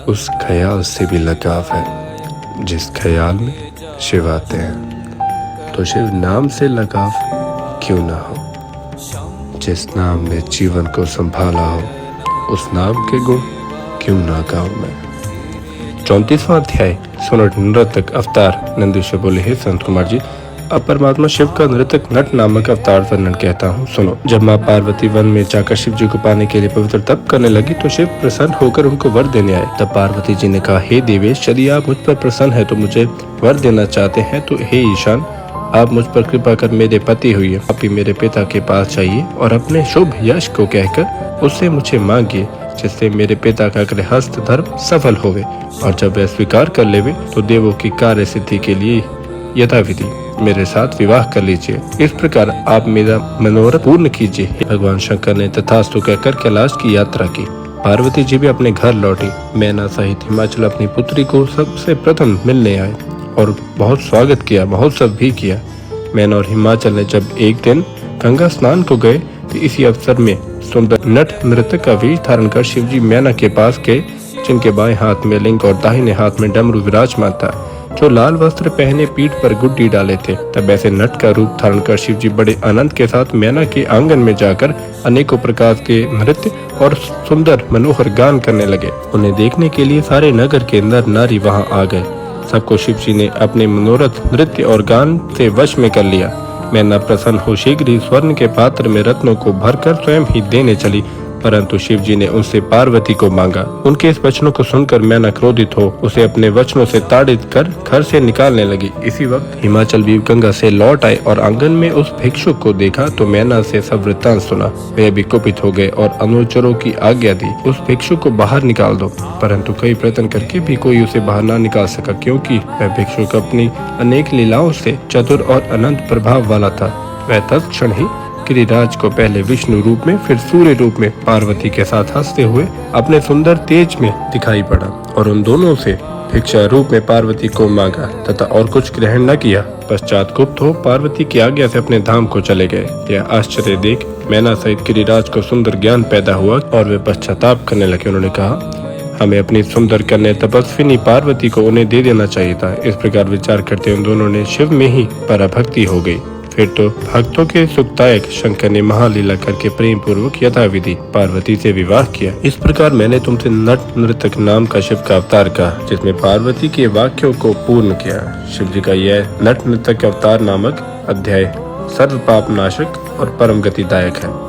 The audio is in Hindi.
उस ख्याल से भी लगाव है जिस ख्याल में शिव आते हैं, तो शिव नाम से लगाव क्यों ना हो। जिस नाम ने जीवन को संभाला हो, उस नाम के गुण क्यों ना गाऊं मैं। 34वां अध्याय सोनट नृतक अवतार। नंदीश्वर बोले, हे संत कुमार जी, अब परमात्मा शिव का नृतक नट नामक अवतार वर्णन कहता हूँ, सुनो। जब माँ पार्वती वन में जाकर शिव जी को पाने के लिए पवित्र तप करने लगी तो शिव प्रसन्न होकर उनको वर देने आए। तब पार्वती जी ने कहा, हे देवेश, यदि आप मुझ पर प्रसन्न है तो मुझे वर देना चाहते हैं तो हे ईशान, आप मुझ पर कृपा कर मेरे पति हुई, आप ही मेरे पिता के पास जाइए और अपने शुभ यश को कहकर उससे मुझे मांगिए, जिससे मेरे पिता का गृहस्थ धर्म सफल होवे, और जब वह स्वीकार कर लेवे तो देवों की कार्य सिद्धि के लिए यथाविधि मेरे साथ विवाह कर लीजिए। इस प्रकार आप मेरा मनोरथ पूर्ण कीजिए। भगवान शंकर ने तथास्तु कहकर कैलाश की यात्रा की। पार्वती जी भी अपने घर लौटी। मैना सहित हिमाचल अपनी पुत्री को सबसे प्रथम मिलने आए और बहुत स्वागत किया, महोत्सव भी किया। मैना और हिमाचल ने जब एक दिन गंगा स्नान को गए तो इसी अवसर में सुंदर नट नृत्य का वेश धारण कर शिवजी मैना के पास गए, जिनके बाएं हाथ में लिंग और दाहिने हाथ में डमरू विराजमान था, जो लाल वस्त्र पहने पीठ पर गुड्डी डाले थे। तब ऐसे नट का रूप धारण कर शिवजी बड़े आनंद के साथ मैना के आंगन में जाकर अनेकों प्रकार के नृत्य और सुंदर मनोहर गान करने लगे। उन्हें देखने के लिए सारे नगर के नर नारी वहां आ गए। सबको शिवजी ने अपने मनोरथ नृत्य और गान से वश में कर लिया। मैना प्रसन्न हो शीघ्र ही स्वर्ण के पात्र में रत्नों को भरकर स्वयं ही देने चली, परंतु शिवजी ने उनसे पार्वती को मांगा। उनके इस वचनों को सुनकर मैना क्रोधित हो उसे अपने वचनों से ताड़ित कर घर से निकालने लगी। इसी वक्त हिमाचल भी गंगा से लौट आए और आंगन में उस भिक्षुक को देखा तो मैना से सब वृत्तांत सुना। वे भी कुपित हो गए और अनुचरों की आज्ञा दी, उस भिक्षुक को बाहर निकाल दो, परंतु कई प्रयत्न करके भी कोई उसे बाहर न निकाल सका, क्योंकि वह भिक्षुक अपनी अनेक लीलाओं से चतुर और अनंत प्रभाव वाला था। वह तत्क्षण ही गिरिराज को पहले विष्णु रूप में फिर सूर्य रूप में पार्वती के साथ हंसते हुए अपने सुंदर तेज में दिखाई पड़ा और उन दोनों से भिक्षा रूप में पार्वती को मांगा तथा और कुछ ग्रहण न किया। पश्चात गुप्त हो पार्वती की आज्ञा से अपने धाम को चले गए। यह आश्चर्य देख मैना सहित गिरिराज को सुंदर ज्ञान पैदा हुआ और वे पश्चाताप करने लगे। उन्होंने कहा, हमें अपनी सुंदर कन्या तपस्विनी पार्वती को उन्हें दे देना चाहिए था। इस प्रकार विचार करते उन दोनों ने शिव में ही पराभक्ति हो गई। फिर तो भक्तों के सुखदायक शंकर ने महालीला करके प्रेम पूर्वक यथाविधि पार्वती से विवाह किया। इस प्रकार मैंने तुमसे नट नृतक नाम का शिव का अवतार कहा, जिसमें पार्वती के वाक्यों को पूर्ण किया। शिव जी का यह नट नृतक अवतार नामक अध्याय सर्व पाप नाशक और परम गतिदायक है।